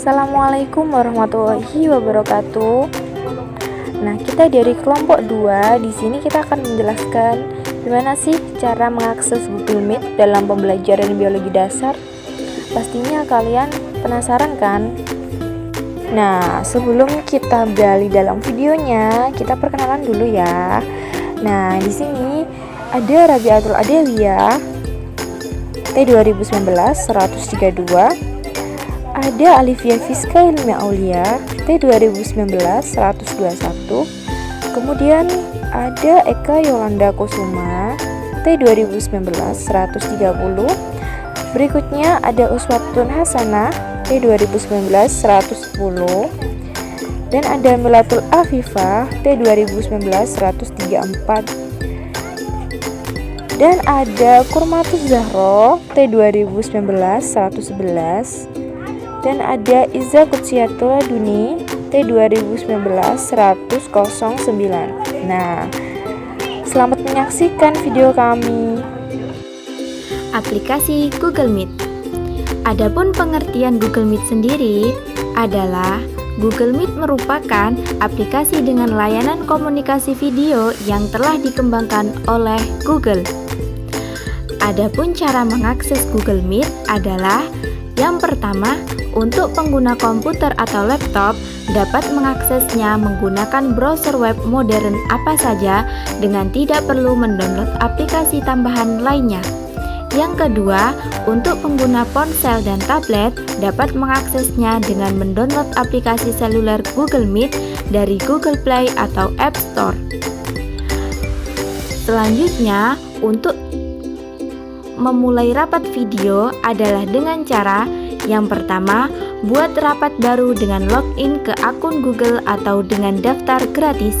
Assalamualaikum warahmatullahi wabarakatuh. Nah, kita dari kelompok 2. Di sini kita akan menjelaskan gimana sih cara mengakses Google Meet dalam pembelajaran biologi dasar. Pastinya kalian penasaran kan? Nah, sebelum kita beralih dalam videonya, kita perkenalan dulu ya. Nah, di sini ada Rabiatul Adawiyah T 2019 132. Ada Alifia Fiska Ilmiah Aulia T 2019 121. Kemudian ada Eka Yolanda Kusuma T 2019 130. Berikutnya ada Uswatun Hasanah T 2019 110. Dan ada Milatul Afifah T 2019 134. Dan ada Kurmatus Zahro T 2019 111. Dan ada Iza Kutsiatul Duni T 2019 109. Nah, selamat menyaksikan video kami. Aplikasi Google Meet. Adapun pengertian Google Meet sendiri adalah Google Meet merupakan aplikasi dengan layanan komunikasi video yang telah dikembangkan oleh Google. Adapun cara mengakses Google Meet adalah yang pertama, untuk pengguna komputer atau laptop dapat mengaksesnya menggunakan browser web modern apa saja dengan tidak perlu mendownload aplikasi tambahan lainnya. Yang kedua, untuk pengguna ponsel dan tablet dapat mengaksesnya dengan mendownload aplikasi seluler Google Meet dari Google Play atau App Store. Selanjutnya, untuk memulai rapat video adalah dengan cara yang pertama, buat rapat baru dengan login ke akun Google atau dengan daftar gratis.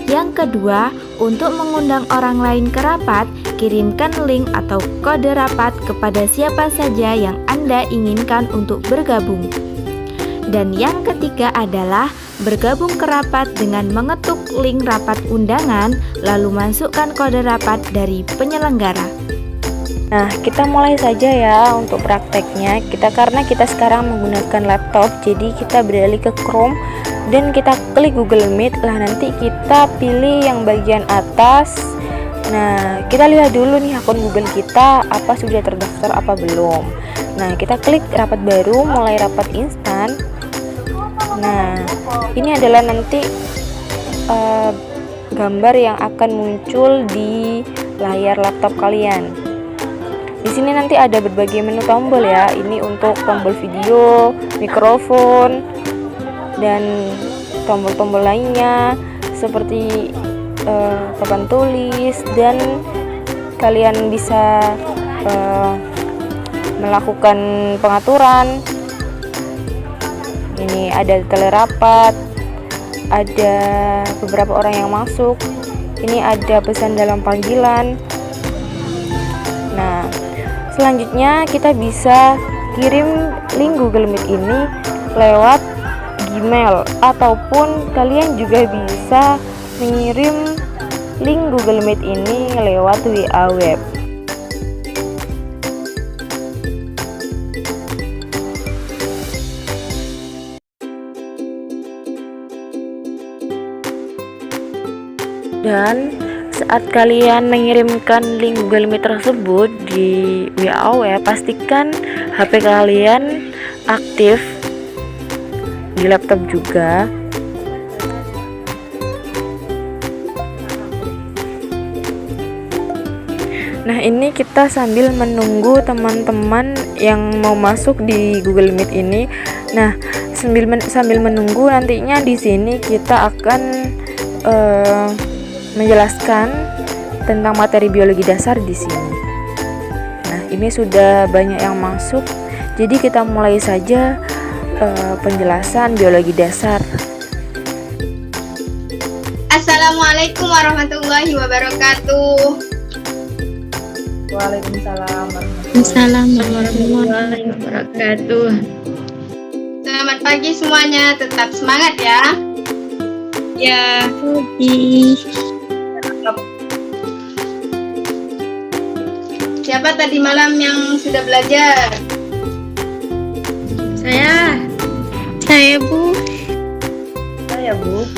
Yang kedua, untuk mengundang orang lain ke rapat, kirimkan link atau kode rapat kepada siapa saja yang Anda inginkan untuk bergabung. Dan yang ketiga adalah bergabung ke rapat dengan mengetuk link rapat undangan, lalu masukkan kode rapat dari penyelenggara. Nah, kita mulai saja ya untuk prakteknya. Karena kita sekarang menggunakan laptop, jadi kita beralih ke Chrome dan kita klik Google Meet. Lah, nanti kita pilih yang bagian atas. Nah, kita lihat dulu nih akun Google kita apa sudah terdaftar apa belum. Nah, kita klik rapat baru, mulai rapat instan. Nah, ini adalah nanti gambar yang akan muncul di layar laptop kalian. Di sini nanti ada berbagai menu tombol ya. Ini untuk tombol video, mikrofon, dan tombol-tombol lainnya seperti papan tulis, dan kalian bisa melakukan pengaturan. Ini ada telerapat, ada beberapa orang yang masuk. Ini ada pesan dalam panggilan. Nah, selanjutnya kita bisa kirim link Google Meet ini lewat Gmail, ataupun kalian juga bisa mengirim link Google Meet ini lewat WA Web. Dan saat kalian mengirimkan link Google Meet tersebut di WA Web, pastikan HP kalian aktif di laptop juga. Nah, ini kita sambil menunggu teman-teman yang mau masuk di Google Meet ini. Nah, sambil menunggu, nantinya di sini kita akan menjelaskan tentang materi biologi dasar di sini. Nah, ini sudah banyak yang masuk, jadi kita mulai saja penjelasan biologi dasar. Assalamualaikum warahmatullahi wabarakatuh. Waalaikumsalam Warahmatullahi wabarakatuh. Selamat pagi semuanya, tetap semangat ya. Ya. Pagi. Siapa tadi malam yang sudah belajar? Saya. saya, Bu. Saya, Bu.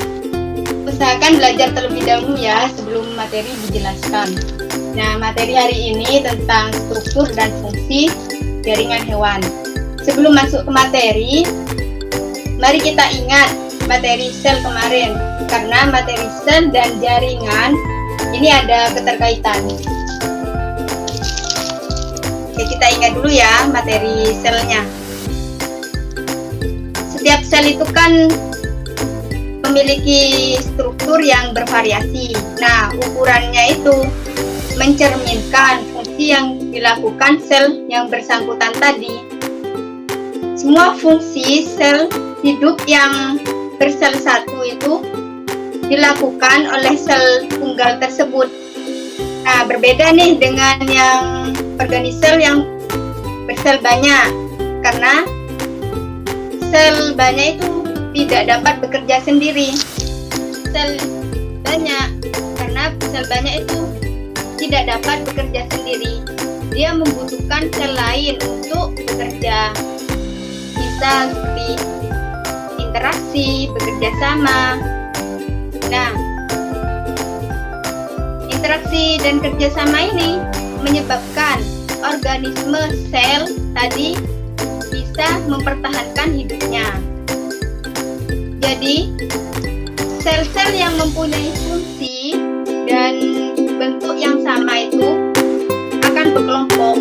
Usahakan belajar terlebih dahulu ya sebelum materi dijelaskan. Nah, materi hari ini tentang struktur dan fungsi jaringan hewan. Sebelum masuk ke materi, mari kita ingat materi sel kemarin, karena materi sel dan jaringan ini ada keterkaitan. Oke, kita ingat dulu ya materi selnya. Setiap sel itu kan memiliki struktur yang bervariasi. Nah, ukurannya itu mencerminkan fungsi yang dilakukan sel yang bersangkutan tadi. Semua fungsi sel hidup yang bersel satu itu dilakukan oleh sel tunggal tersebut. Nah, berbeda nih dengan yang organisel yang bersel banyak, karena sel banyak itu tidak dapat bekerja sendiri. Sel banyak, karena sel banyak itu tidak dapat bekerja sendiri. Dia membutuhkan sel lain untuk bekerja. Bisa seperti interaksi, bekerja sama. Nah, interaksi dan kerjasama ini menyebabkan organisme sel tadi bisa mempertahankan hidupnya. Jadi, sel-sel yang mempunyai fungsi dan bentuk yang sama itu akan berkelompok.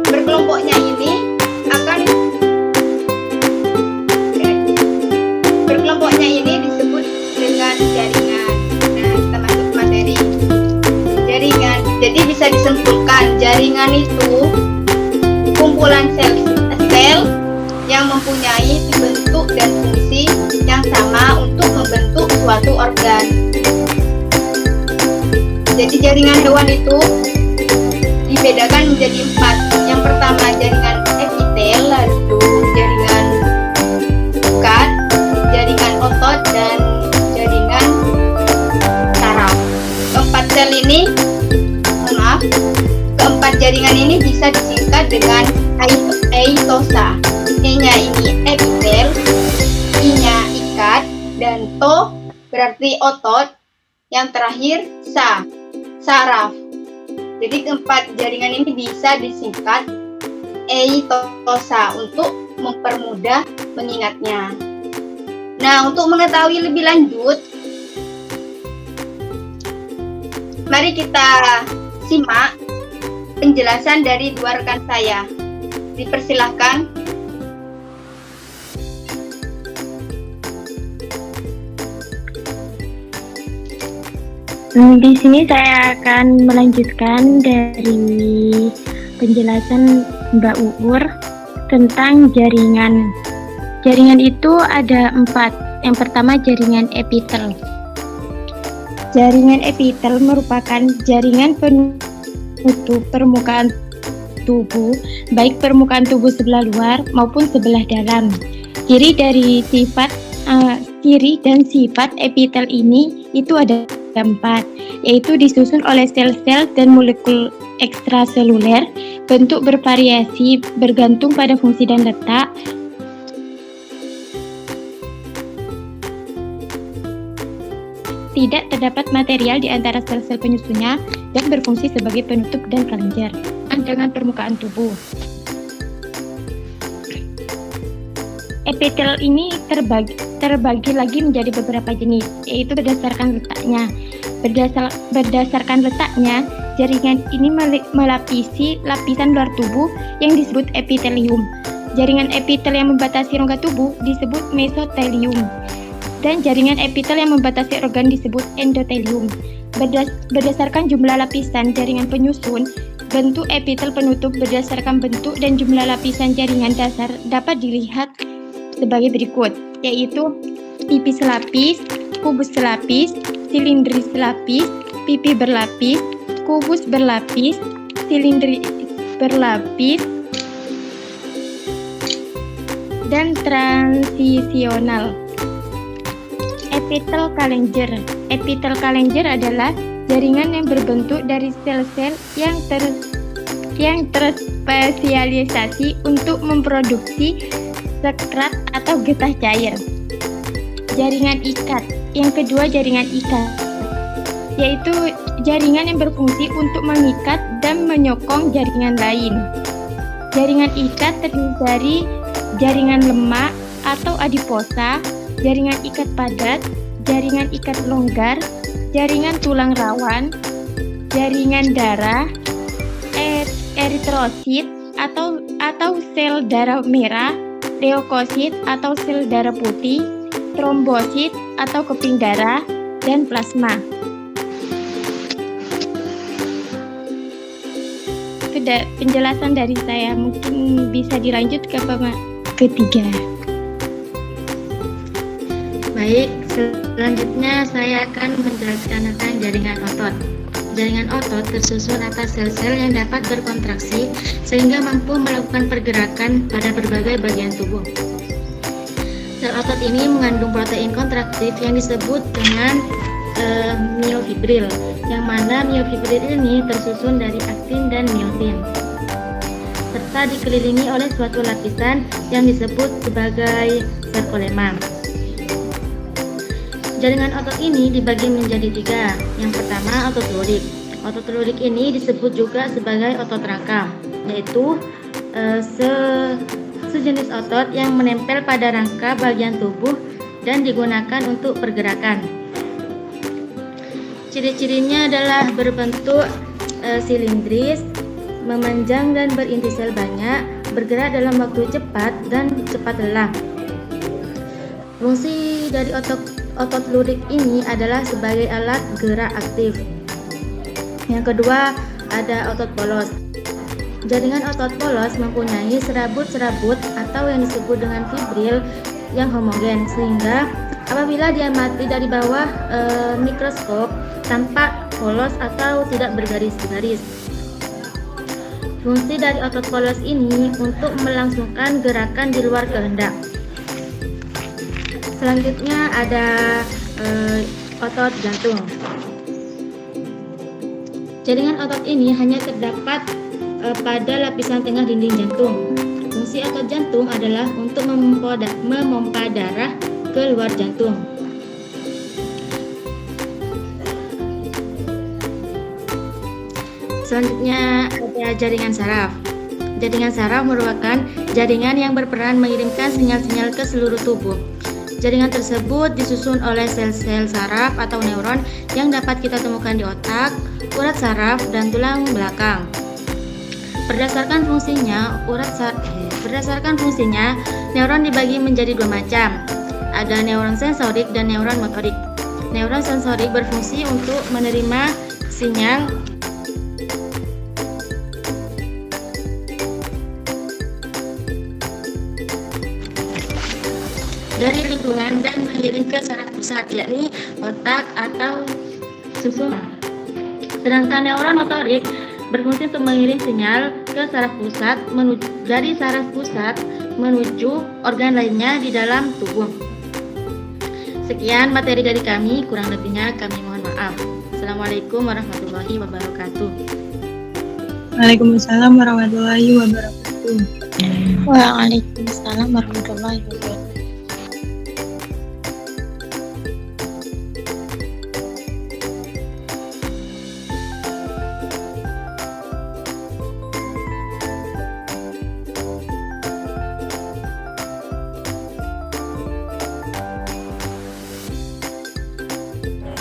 Berkelompoknya ini disebut dengan jaringan. Nah, kita masuk ke materi. Jaringan. Jadi bisa disimpulkan jaringan itu kumpulan sel-sel yang mempunyai bentuk dan fungsi yang sama untuk membentuk suatu organ. Jadi jaringan hewan itu dibedakan menjadi 4. Yang pertama jaringan epitel, lalu jaringan ikat, jaringan otot, dan jaringan saraf. Keempat jaringan ini bisa disingkat dengan eitosa. E-nya ini epitel, I-nya ikat, dan to berarti otot, yang terakhir saraf. Jadi keempat jaringan ini bisa disingkat eitosa untuk mempermudah mengingatnya. Nah, untuk mengetahui lebih lanjut, mari kita simak penjelasan dari dua rekan saya. Dipersilahkan. Di sini saya akan melanjutkan dari penjelasan Mbak Uur tentang jaringan. Jaringan itu ada 4. Yang pertama jaringan epitel. Jaringan epitel merupakan jaringan penutup permukaan tubuh, baik permukaan tubuh sebelah luar maupun sebelah dalam. Ciri dan sifat epitel ini itu ada 4, yaitu disusun oleh sel-sel dan molekul ekstraseluler, bentuk bervariasi bergantung pada fungsi dan letak, tidak terdapat material di antara sel-sel penyusunnya, dan berfungsi sebagai penutup dan kelenjar dengan permukaan tubuh. Epitel ini terbagi lagi menjadi beberapa jenis, yaitu berdasarkan letaknya. Berdasarkan letaknya, jaringan ini melapisi lapisan luar tubuh yang disebut epitelium. Jaringan epitel yang membatasi rongga tubuh disebut mesotelium, dan jaringan epitel yang membatasi organ disebut endotelium. Berdasarkan jumlah lapisan jaringan penyusun, bentuk epitel penutup berdasarkan bentuk dan jumlah lapisan jaringan dasar dapat dilihat sebagai berikut, yaitu pipi selapis, kubus selapis, silindris selapis, pipi berlapis, kubus berlapis, silindris berlapis, dan transisional. Epitel kalenjer. Epitel kalenjer adalah jaringan yang berbentuk dari sel-sel yang terspesialisasi untuk memproduksi sekrat atau getah cair. Jaringan ikat. Yang kedua, jaringan ikat, yaitu jaringan yang berfungsi untuk mengikat dan menyokong jaringan lain. Jaringan ikat terdiri dari jaringan lemak atau adiposa, jaringan ikat padat, jaringan ikat longgar, jaringan tulang rawan, jaringan darah, eritrosit atau sel darah merah, leukosit atau sel darah putih, trombosit atau keping darah, dan plasma. Sudah penjelasan dari saya, mungkin bisa dilanjut ke ketiga. Baik, selanjutnya saya akan menjelaskan tentang jaringan otot. Jaringan otot tersusun atas sel-sel yang dapat berkontraksi sehingga mampu melakukan pergerakan pada berbagai bagian tubuh. Sel otot ini mengandung protein kontraktif yang disebut dengan myofibril, yang mana myofibril ini tersusun dari aktin dan myosin, serta dikelilingi oleh suatu lapisan yang disebut sebagai sarkolema. Jaringan otot ini dibagi menjadi tiga. Yang pertama, otot lurik. Otot lurik ini disebut juga sebagai otot rangka, yaitu sejenis otot yang menempel pada rangka bagian tubuh dan digunakan untuk pergerakan. Ciri-cirinya adalah berbentuk silindris, memanjang dan berinti sel banyak, bergerak dalam waktu cepat dan cepat lelah. Fungsi dari otot lurik ini adalah sebagai alat gerak aktif. Yang kedua, ada otot polos. Jaringan otot polos mempunyai serabut-serabut atau yang disebut dengan fibril yang homogen, sehingga apabila diamati dari bawah mikroskop tampak polos atau tidak bergaris-garis. Fungsi dari otot polos ini untuk melangsungkan gerakan di luar kehendak. Selanjutnya ada otot jantung. Jaringan otot ini hanya terdapat pada lapisan tengah dinding jantung. Fungsi otot jantung adalah untuk memompa darah ke luar jantung. Selanjutnya ada jaringan saraf. Jaringan saraf merupakan jaringan yang berperan mengirimkan sinyal-sinyal ke seluruh tubuh. Jaringan tersebut disusun oleh sel-sel saraf atau neuron yang dapat kita temukan di otak, urat saraf, dan tulang belakang. Berdasarkan fungsinya, neuron dibagi menjadi dua macam. Ada neuron sensorik dan neuron motorik. Neuron sensorik berfungsi untuk menerima sinyal dari lingkungan dan mengirim ke saraf pusat, yakni otak atau susunan. Sedangkan neuron motorik berfungsi untuk mengirim sinyal ke saraf pusat dari saraf pusat menuju organ lainnya di dalam tubuh. Sekian materi dari kami, kurang lebihnya kami mohon maaf. Assalamualaikum warahmatullahi wabarakatuh. Waalaikumsalam warahmatullahi wabarakatuh. Waalaikumsalam warahmatullahi wabarakatuh.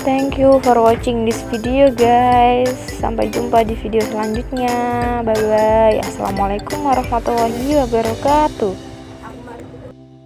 Thank you for watching this video guys. Sampai jumpa di video selanjutnya. Bye bye. Assalamualaikum warahmatullahi wabarakatuh.